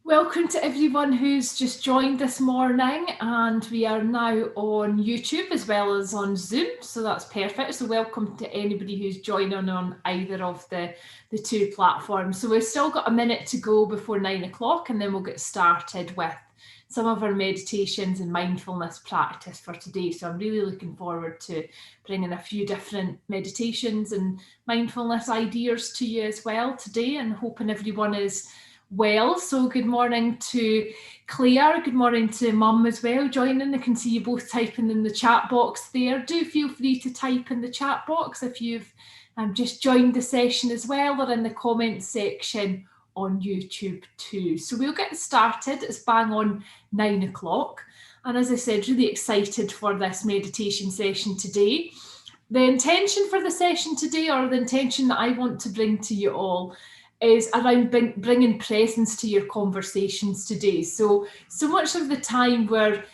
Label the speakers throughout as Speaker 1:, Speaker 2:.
Speaker 1: Welcome to everyone who's just joined this morning, and we are now on YouTube as well as on Zoom, so that's perfect. So welcome to anybody who's joining on either of the two platforms. So we've still got a minute to go before 9 o'clock, and then we'll get started with some of our meditations and mindfulness practice for today. So I'm really looking forward to bringing a few different meditations and mindfulness ideas to you as well today, and hoping everyone is well. So good morning to Claire, good morning to Mum as well joining. I can see you both typing in the chat box there. Do feel free to type in the chat box if you've just joined the session as well, or in the comments section on YouTube too. So we'll get started. It's bang on 9 o'clock, and as I said, really excited for this meditation session today. The intention for the session today, or the intention that I want to bring to you all, is around bringing presence to your conversations today. So much of the time where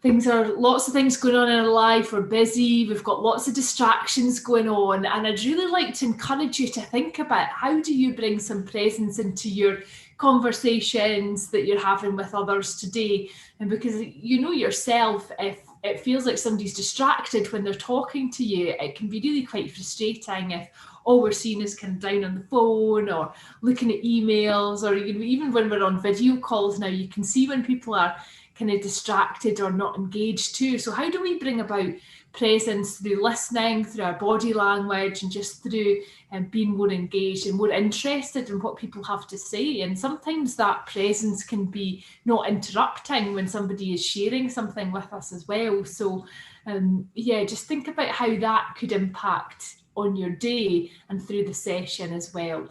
Speaker 1: lots of things going on in our life, we're busy, we've got lots of distractions going on, and I'd really like to encourage you to think about how do you bring some presence into your conversations that you're having with others today. And because you know yourself, if it feels like somebody's distracted when they're talking to you, it can be really quite frustrating if all we're seeing is kind of down on the phone or looking at emails, or even when we're on video calls now, you can see when people are kind of distracted or not engaged too. So how do we bring about presence through listening, through our body language, and just through being more engaged and more interested in what people have to say? And sometimes that presence can be not interrupting when somebody is sharing something with us as well. So just think about how that could impact on your day and through the session as well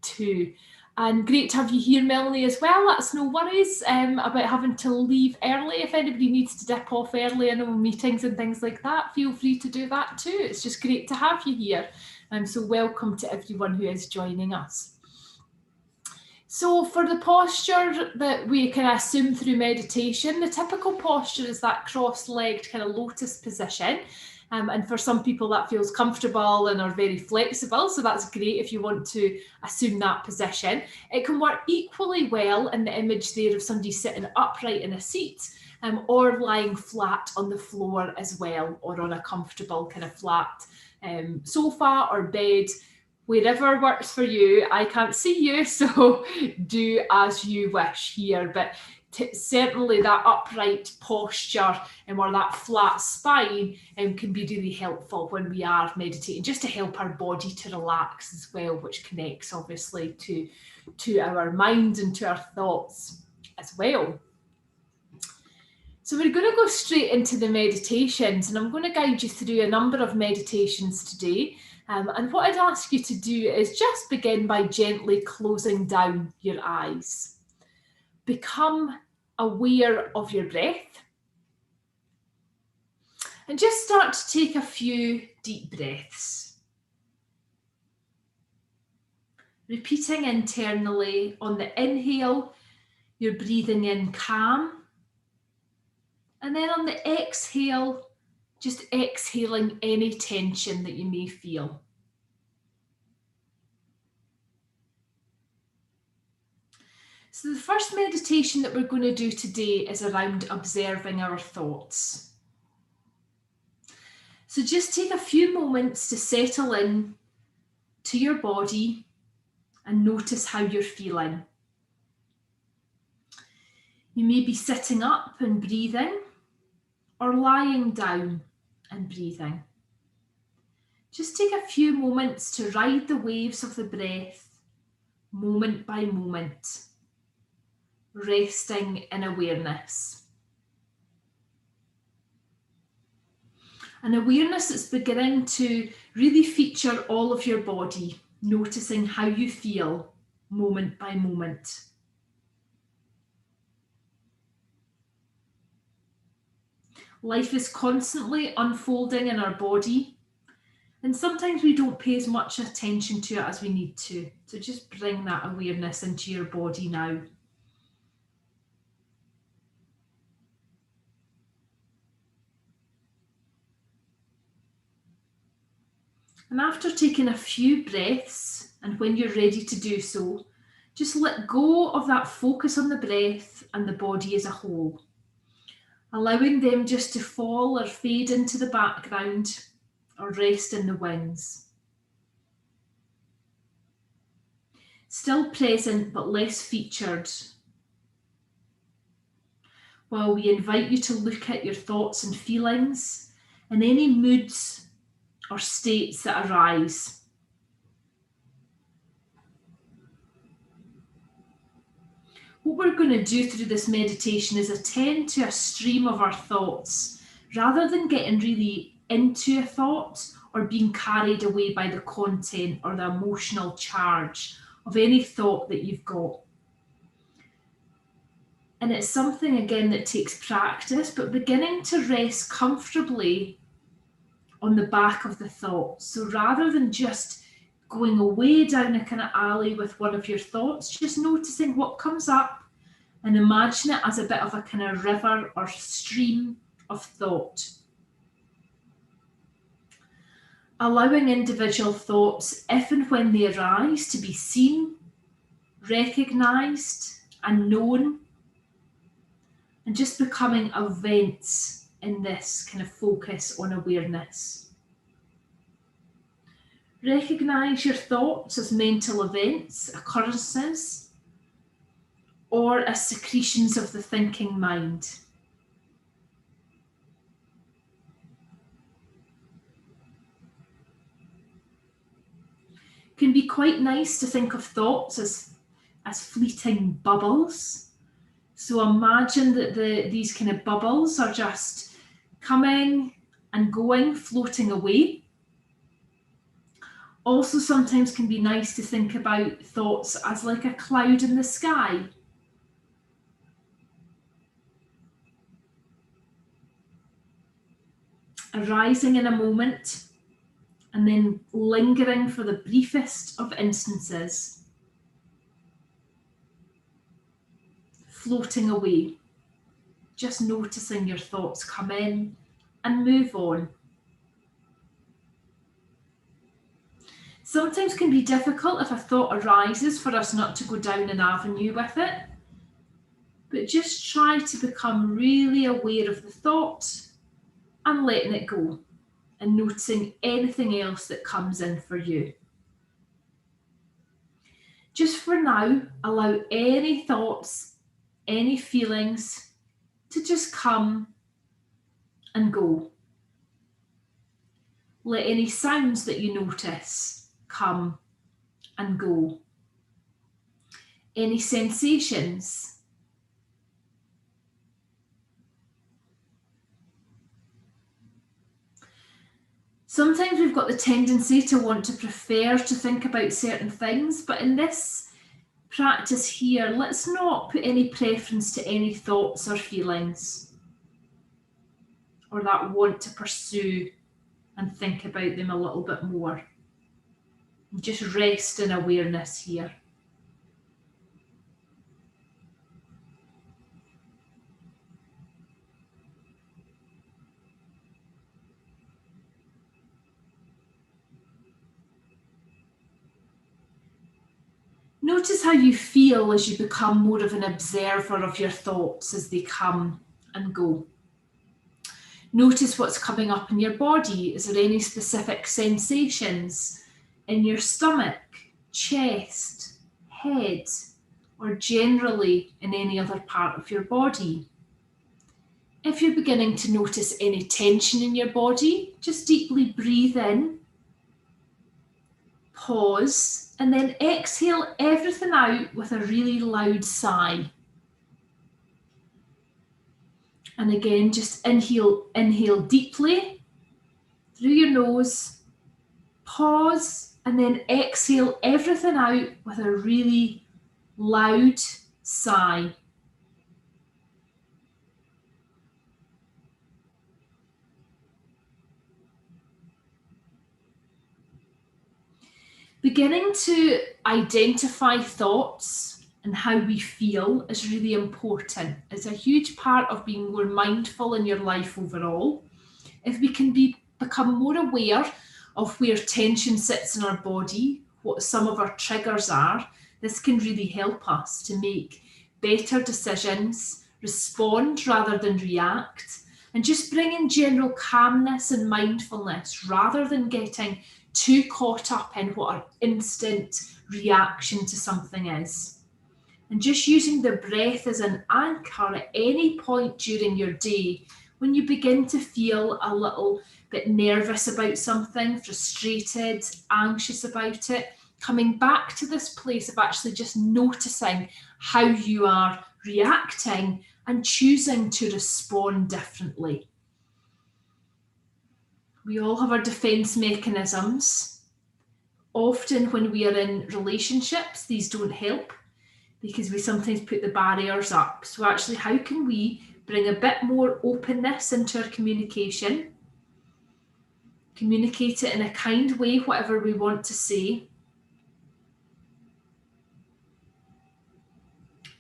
Speaker 1: too. And great to have you here, Melanie, as well. That's no worries about having to leave early. If anybody needs to dip off early, I know meetings and things like that, feel free to do that too. It's just great to have you here. So welcome to everyone who is joining us. So for the posture that we can assume through meditation, the typical posture is that cross-legged kind of lotus position. And for some people that feels comfortable and are very flexible, so that's great if you want to assume that position. It can work equally well in the image there of somebody sitting upright in a seat, or lying flat on the floor as well, or on a comfortable kind of flat sofa or bed. Wherever works for you. I can't see you, so do as you wish here, but certainly that upright posture or that flat spine can be really helpful when we are meditating, just to help our body to relax as well, which connects obviously to our mind and to our thoughts as well. So we're going to go straight into the meditations, and I'm going to guide you through a number of meditations today. And what I'd ask you to do is just begin by gently closing down your eyes. Become aware of your breath. And just start to take a few deep breaths. Repeating internally, on the inhale, you're breathing in calm. And then on the exhale, just exhaling any tension that you may feel. So the first meditation that we're going to do today is around observing our thoughts. So just take a few moments to settle in to your body and notice how you're feeling. You may be sitting up and breathing, or lying down and breathing. Just take a few moments to ride the waves of the breath, moment by moment, resting in awareness. An awareness that's beginning to really feature all of your body, noticing how you feel moment by moment. Life is constantly unfolding in our body, and sometimes we don't pay as much attention to it as we need to. So just bring that awareness into your body now. And after taking a few breaths, and when you're ready to do so, Just let go of that focus on the breath and the body as a whole, allowing them just to fall or fade into the background or rest in the wings. Still present but less featured, while we invite you to look at your thoughts and feelings and any moods or states that arise. What we're going to do through this meditation is attend to a stream of our thoughts, rather than getting really into a thought or being carried away by the content or the emotional charge of any thought that you've got. And it's something, again, that takes practice, but beginning to rest comfortably on the back of the thought. So rather than just going away down a kind of alley with one of your thoughts, just noticing what comes up and imagine it as a bit of a kind of river or stream of thought. Allowing individual thoughts, if and when they arise, to be seen, recognised and known, and just becoming events in this kind of focus on awareness. Recognise your thoughts as mental events, occurrences, or as secretions of the thinking mind. It can be quite nice to think of thoughts as fleeting bubbles. So imagine that these kind of bubbles are just coming and going, floating away. Also, sometimes can be nice to think about thoughts as like a cloud in the sky. Arising in a moment and then lingering for the briefest of instances, floating away, just noticing your thoughts come in and move on. Sometimes can be difficult if a thought arises for us not to go down an avenue with it, but just try to become really aware of the thought and letting it go and noticing anything else that comes in for you. Just for now, allow any thoughts, any feelings to just come and go. Let any sounds that you notice come and go. Any sensations. Sometimes we've got the tendency to want to prefer to think about certain things, but in this practice here, let's not put any preference to any thoughts or feelings or that want to pursue and think about them a little bit more. Just rest in awareness here. Notice how you feel as you become more of an observer of your thoughts as they come and go. Notice what's coming up in your body. Is there any specific sensations in your stomach, chest, head, or generally in any other part of your body? If you're beginning to notice any tension in your body, just deeply breathe in, pause, and then exhale everything out with a really loud sigh. And again, just inhale deeply through your nose, pause, and then exhale everything out with a really loud sigh. Beginning to identify thoughts and how we feel is really important. It's a huge part of being more mindful in your life overall. If we can become more aware of where tension sits in our body, what some of our triggers are, This can really help us to make better decisions, respond rather than react, and just bring in general calmness and mindfulness rather than getting too caught up in what our instant reaction to something is. And just using the breath as an anchor at any point during your day when you begin to feel a little bit nervous about something, frustrated, anxious about it, coming back to this place of actually just noticing how you are reacting and choosing to respond differently. We all have our defense mechanisms. Often when we are in relationships, these don't help because we sometimes put the barriers up. So actually, how can we bring a bit more openness into our communication? Communicate it in a kind way, whatever we want to say.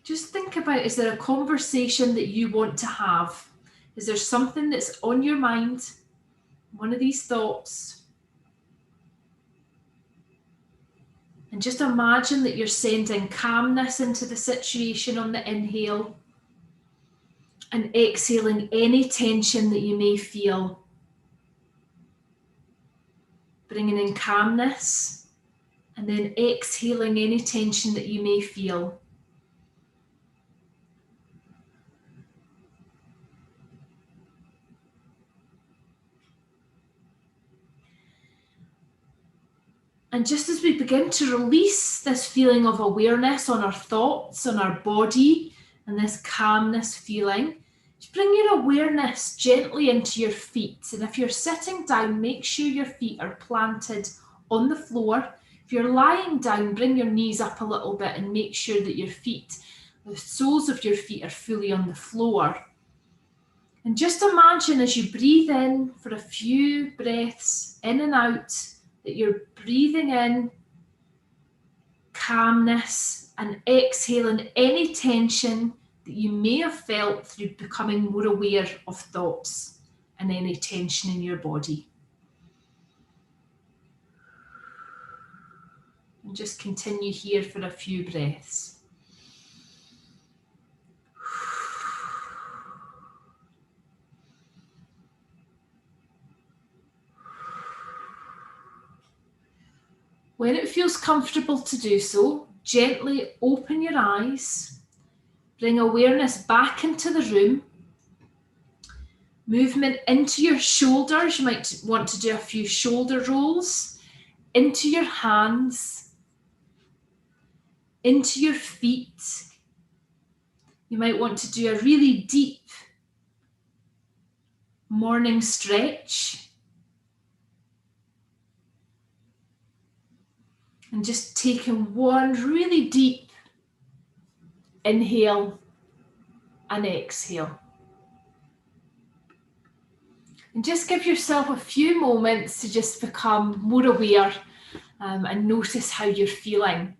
Speaker 1: Just think about, is there a conversation that you want to have? Is there something that's on your mind? One of these thoughts. And just imagine that you're sending calmness into the situation on the inhale and exhaling any tension that you may feel. Bringing in calmness and then exhaling any tension that you may feel. And just as we begin to release this feeling of awareness on our thoughts, on our body, and this calmness feeling, just bring your awareness gently into your feet. And if you're sitting down, make sure your feet are planted on the floor. If you're lying down, bring your knees up a little bit and make sure that your feet, the soles of your feet, are fully on the floor. And just imagine as you breathe in for a few breaths in and out, that you're breathing in calmness and exhaling any tension that you may have felt through becoming more aware of thoughts and any tension in your body. And just continue here for a few breaths. When it feels comfortable to do so, gently open your eyes, bring awareness back into the room, movement into your shoulders. You might want to do a few shoulder rolls, into your hands, into your feet. You might want to do a really deep morning stretch. And just taking one really deep inhale and exhale. And just give yourself a few moments to just become more aware and notice how you're feeling.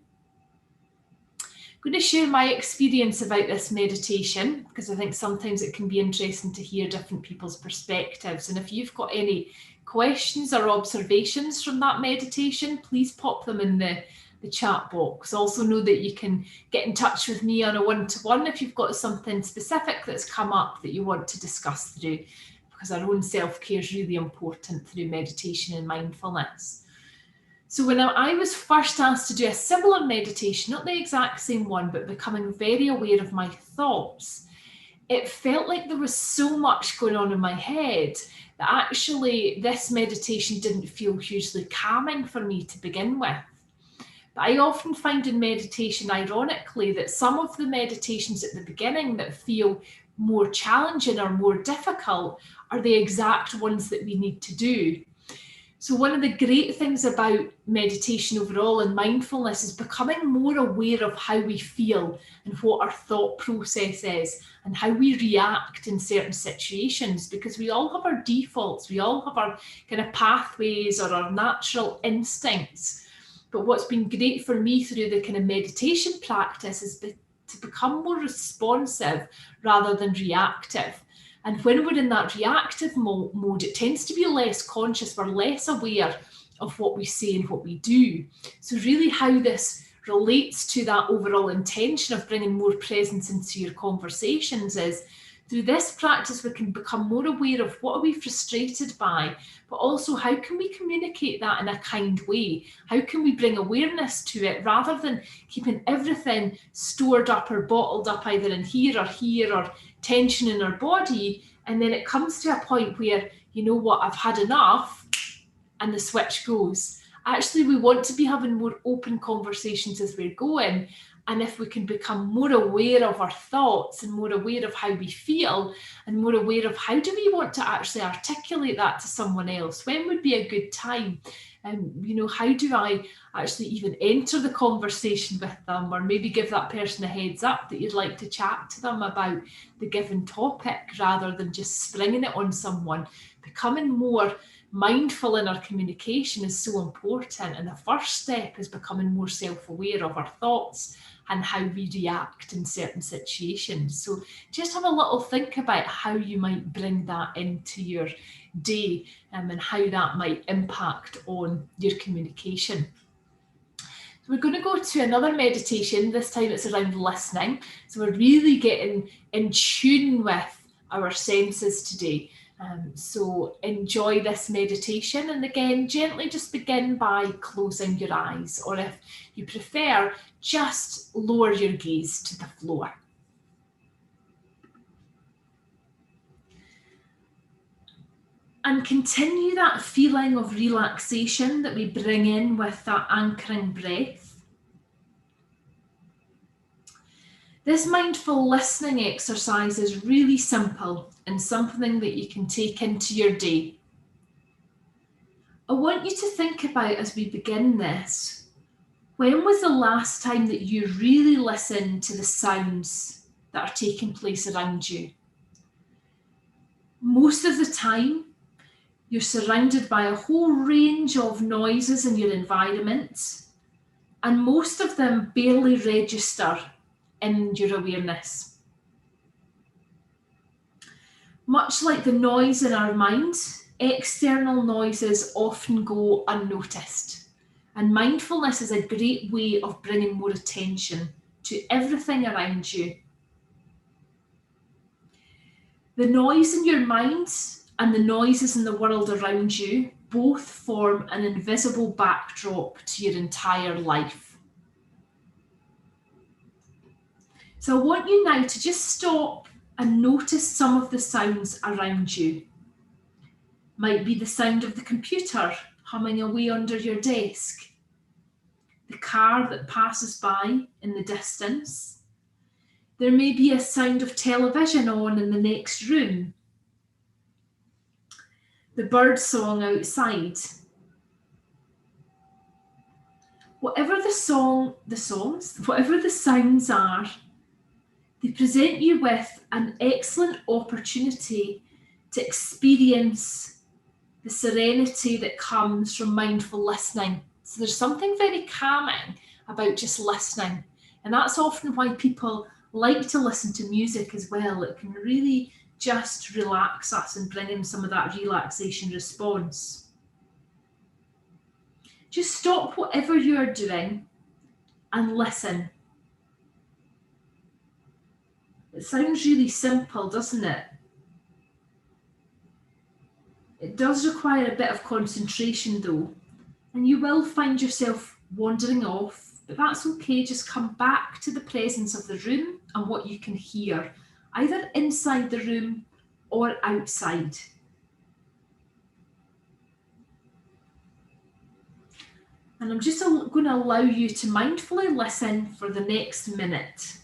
Speaker 1: I'm going to share my experience about this meditation because I think sometimes it can be interesting to hear different people's perspectives. And if you've got any questions or observations from that meditation, please pop them in the chat box. Also know that you can get in touch with me on a one-to-one if you've got something specific that's come up that you want to discuss through, because our own self-care is really important through meditation and mindfulness. So when I was first asked to do a similar meditation, not the exact same one, but becoming very aware of my thoughts, it felt like there was so much going on in my head that actually this meditation didn't feel hugely calming for me to begin with. But I often find in meditation, ironically, that some of the meditations at the beginning that feel more challenging or more difficult are the exact ones that we need to do. So one of the great things about meditation overall and mindfulness is becoming more aware of how we feel and what our thought process is and how we react in certain situations, because we all have our defaults, we all have our kind of pathways or our natural instincts. But what's been great for me through the kind of meditation practice is to become more responsive rather than reactive. And when we're in that reactive mode, it tends to be less conscious. We're less aware of what we say and what we do. So really how this relates to that overall intention of bringing more presence into your conversations is, through this practice, we can become more aware of what are we frustrated by, but also how can we communicate that in a kind way? How can we bring awareness to it rather than keeping everything stored up or bottled up either in here or tension in our body, and then it comes to a point where, you know what, I've had enough, and the switch goes. Actually, we want to be having more open conversations as we're going. And if we can become more aware of our thoughts and more aware of how we feel and more aware of how do we want to actually articulate that to someone else, when would be a good time? You know, how do I actually even enter the conversation with them, or maybe give that person a heads up that you'd like to chat to them about the given topic rather than just springing it on someone. Becoming more mindful in our communication is so important, and the first step is becoming more self-aware of our thoughts and how we react in certain situations. So just have a little think about how you might bring that into your day, and how that might impact on your communication. So we're going to go to another meditation. This time it's around listening. So we're really getting in tune with our senses today. So enjoy this meditation, and again, gently just begin by closing your eyes, or if you prefer, just lower your gaze to the floor. And continue that feeling of relaxation that we bring in with that anchoring breath. This mindful listening exercise is really simple and something that you can take into your day. I want you to think about, as we begin this, when was the last time that you really listened to the sounds that are taking place around you? Most of the time, you're surrounded by a whole range of noises in your environment, and most of them barely register in your awareness. Much like the noise in our mind, external noises often go unnoticed, and mindfulness is a great way of bringing more attention to everything around you. The noise in your mind and the noises in the world around you both form an invisible backdrop to your entire life. So I want you now to just stop and notice some of the sounds around you. Might be the sound of the computer humming away under your desk, the car that passes by in the distance. There may be a sound of television on in the next room, the bird song outside. Whatever whatever the sounds are, they present you with an excellent opportunity to experience the serenity that comes from mindful listening. So there's something very calming about just listening. And that's often why people like to listen to music as well. It can really just relax us and bring in some of that relaxation response. Just stop whatever you're doing and listen. It sounds really simple, doesn't it? It does require a bit of concentration though, and you will find yourself wandering off, but that's okay. Just come back to the presence of the room and what you can hear, either inside the room or outside. And I'm just going to allow you to mindfully listen for the next minute.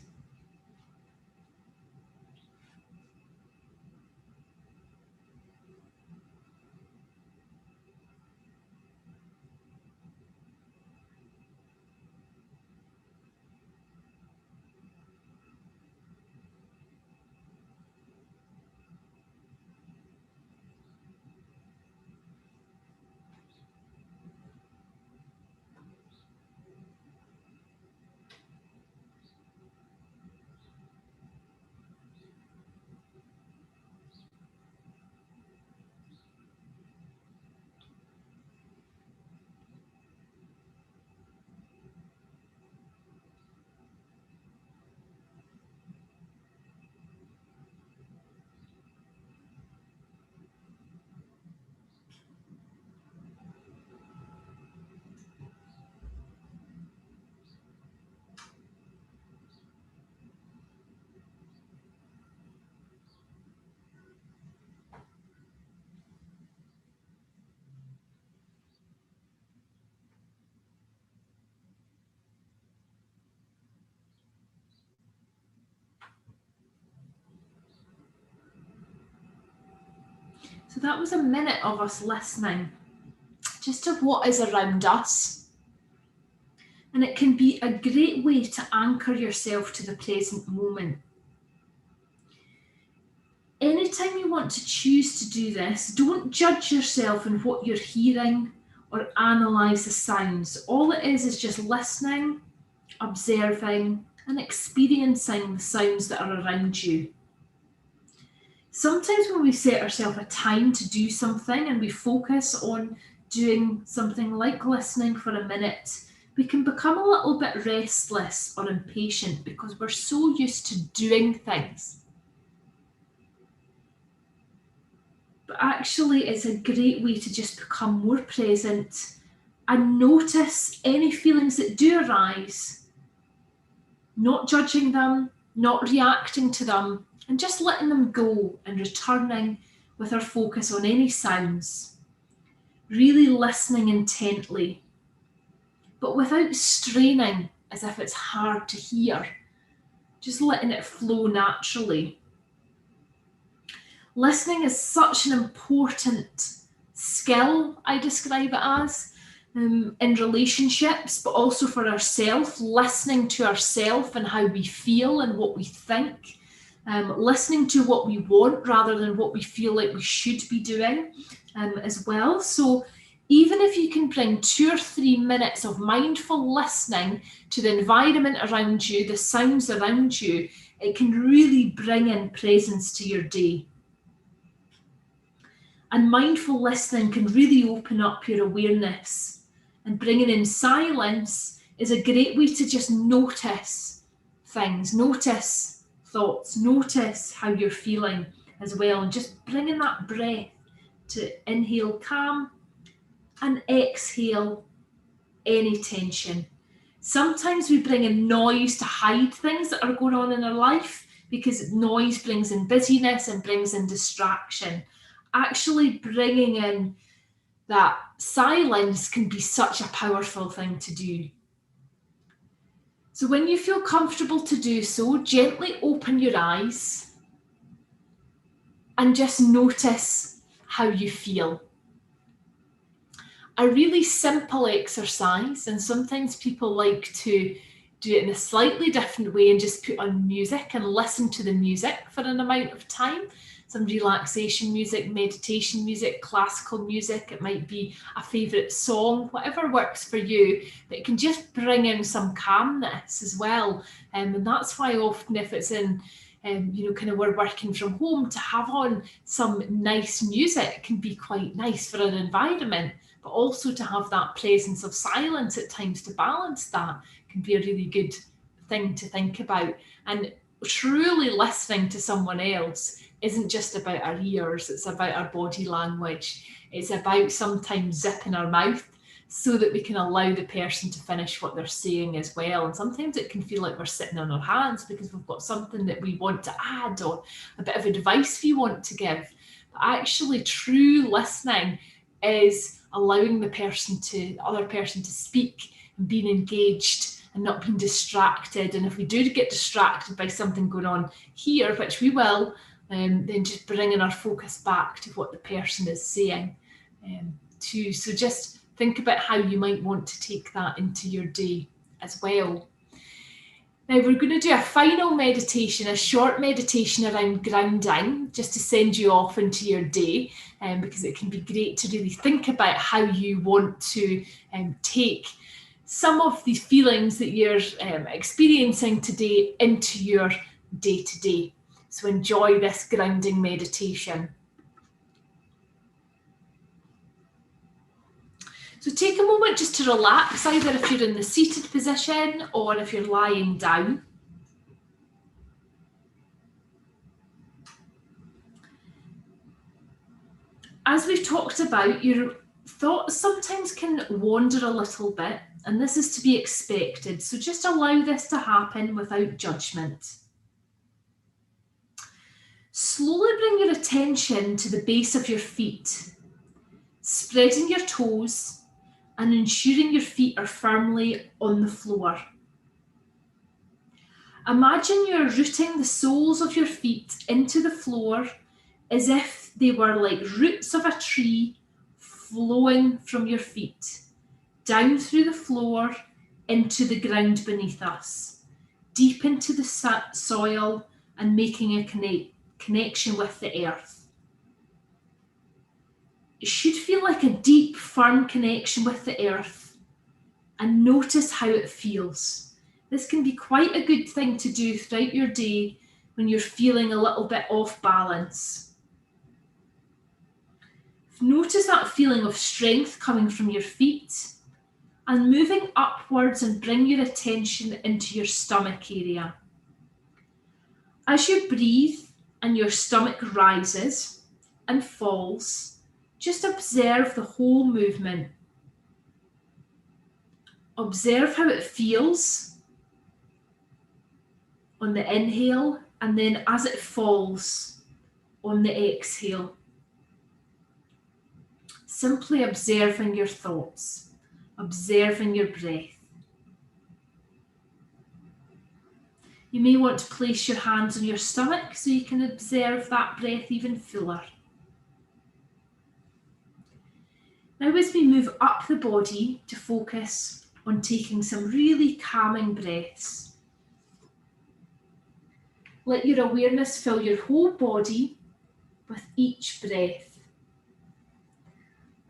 Speaker 1: So that was a minute of us listening just to what is around us. And it can be a great way to anchor yourself to the present moment. Anytime you want to choose to do this, don't judge yourself in what you're hearing or analyse the sounds. All it is just listening, observing, and experiencing the sounds that are around you. Sometimes when we set ourselves a time to do something and we focus on doing something like listening for a minute, we can become a little bit restless or impatient because we're so used to doing things. But actually, it's a great way to just become more present and notice any feelings that do arise, not judging them, not reacting to them, and just letting them go and returning with our focus on any sounds. Really listening intently, but without straining as if it's hard to hear. Just letting it flow naturally. Listening is such an important skill, I describe it as, in relationships, but also for ourselves, listening to ourselves and how we feel and what we think, listening to what we want rather than what we feel like we should be doing as well. So even if you can bring 2 or 3 minutes of mindful listening to the environment around you, the sounds around you, it can really bring in presence to your day. And mindful listening can really open up your awareness. And bringing in silence is a great way to just notice things, notice thoughts, notice how you're feeling as well. And just bringing that breath to inhale calm and exhale any tension. Sometimes we bring in noise to hide things that are going on in our life because noise brings in busyness and brings in distraction. Actually bringing in that silence can be such a powerful thing to do. So when you feel comfortable to do so, gently open your eyes and just notice how you feel. A really simple exercise, and sometimes people like to do it in a slightly different way and just put on music and listen to the music for an amount of time. Some relaxation music, meditation music, classical music. It might be a favourite song, whatever works for you, but it can just bring in some calmness as well. And that's why often if it's in, kind of we're working from home, to have on some nice music can be quite nice for an environment, but also to have that presence of silence at times to balance that can be a really good thing to think about. And truly listening to someone else isn't just about our ears, it's about our body language. It's about sometimes zipping our mouth so that we can allow the person to finish what they're saying as well. And sometimes it can feel like we're sitting on our hands because we've got something that we want to add or a bit of advice we want to give. But actually, true listening is allowing the other person to speak and being engaged and not being distracted. And if we do get distracted by something going on here, which we will, then just bringing our focus back to what the person is saying too. So just think about how you might want to take that into your day as well. Now we're going to do a final meditation, a short meditation around grounding, just to send you off into your day, because it can be great to really think about how you want to take some of these feelings that you're experiencing today into your day-to-day. So enjoy this grounding meditation. So take a moment just to relax, either if you're in the seated position or if you're lying down. As we've talked about, your thoughts sometimes can wander a little bit, and this is to be expected. So just allow this to happen without judgment. Slowly bring your attention to the base of your feet, spreading your toes and ensuring your feet are firmly on the floor. Imagine you're rooting the soles of your feet into the floor, as if they were like roots of a tree flowing from your feet, down through the floor, into the ground beneath us, deep into the soil and making a connection with the earth. It should feel like a deep, firm connection with the earth, and notice how it feels. This can be quite a good thing to do throughout your day when you're feeling a little bit off balance. Notice that feeling of strength coming from your feet and moving upwards, and bring your attention into your stomach area. As you breathe and your stomach rises and falls, just observe the whole movement. Observe how it feels on the inhale, and then as it falls on the exhale. Simply observing your thoughts, observing your breath. You may want to place your hands on your stomach so you can observe that breath even fuller. Now, as we move up the body to focus on taking some really calming breaths, let your awareness fill your whole body with each breath.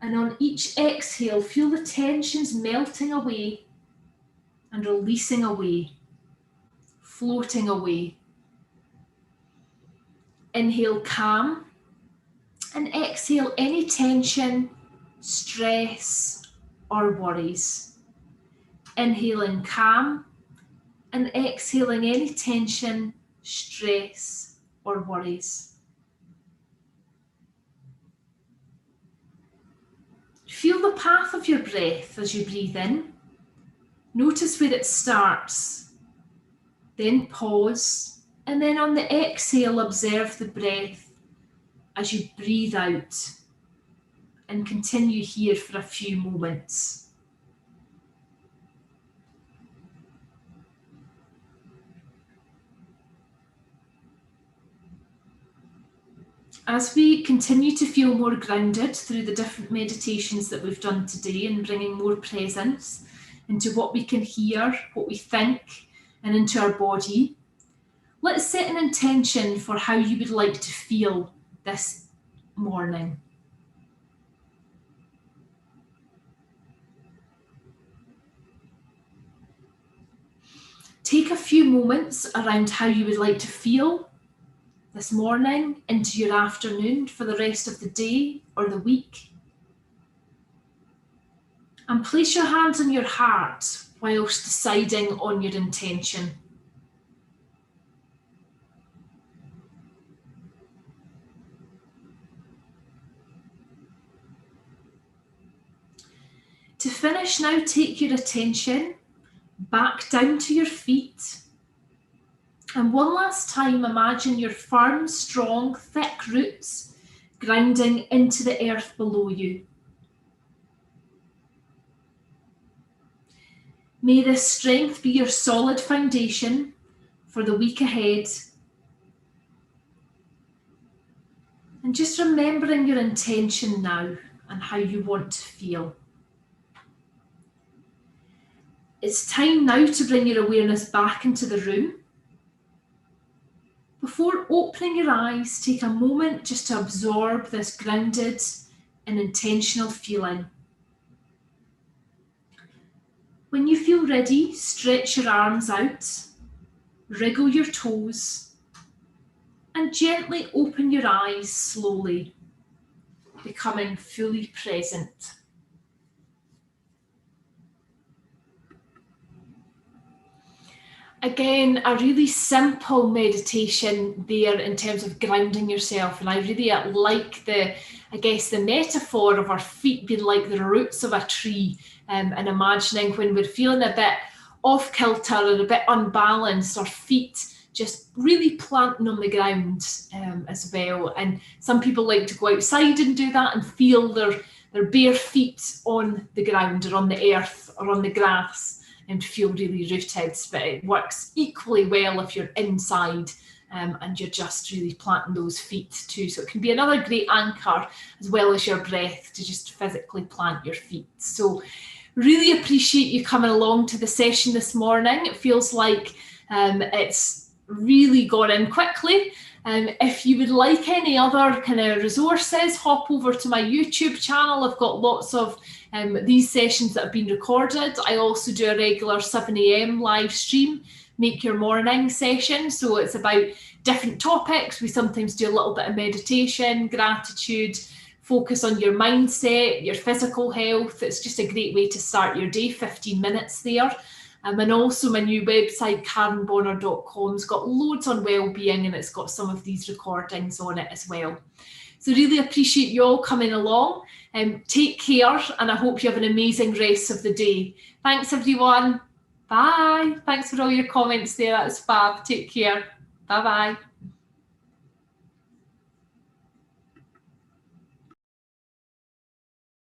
Speaker 1: And on each exhale, feel the tensions melting away and releasing away, floating away. Inhale, calm, and exhale any tension, stress, or worries. Inhaling, calm, and exhaling any tension, stress, or worries. Feel the path of your breath as you breathe in. Notice where it starts. Then pause, and then on the exhale, observe the breath as you breathe out, and continue here for a few moments. As we continue to feel more grounded through the different meditations that we've done today, and bringing more presence into what we can hear, what we think, and into our body, let's set an intention for how you would like to feel this morning. Take a few moments around how you would like to feel this morning into your afternoon, for the rest of the day or the week. And place your hands on your heart whilst deciding on your intention. To finish now, take your attention back down to your feet. And one last time, imagine your firm, strong, thick roots grounding into the earth below you. May this strength be your solid foundation for the week ahead. And just remembering your intention now and how you want to feel. It's time now to bring your awareness back into the room. Before opening your eyes, take a moment just to absorb this grounded and intentional feeling. When you feel ready, stretch your arms out, wriggle your toes, and gently open your eyes slowly, becoming fully present. Again, a really simple meditation there in terms of grounding yourself. And I really like the metaphor of our feet being like the roots of a tree, and imagining when we're feeling a bit off kilter or a bit unbalanced, our feet just really planting on the ground as well. And some people like to go outside and do that and feel their bare feet on the ground or on the earth or on the grass, and feel really rooted. But it works equally well if you're inside and you're just really planting those feet too. So it can be another great anchor, as well as your breath, to just physically plant your feet. So really appreciate you coming along to the session this morning. It feels like it's really gone in quickly. If you would like any other kind of resources, hop over to my YouTube channel. I've got lots of these sessions that have been recorded. I also do a regular 7 a.m. live stream, Make Your Morning session. So it's about different topics. We sometimes do a little bit of meditation, gratitude, focus on your mindset, your physical health. It's just a great way to start your day, 15 minutes there. And also my new website, karenbonner.com, got loads on wellbeing, and it's got some of these recordings on it as well. So really appreciate you all coming along. Take care, and I hope you have an amazing rest of the day. Thanks, everyone. Bye. Thanks for all your comments there. That's fab. Take care. Bye-bye.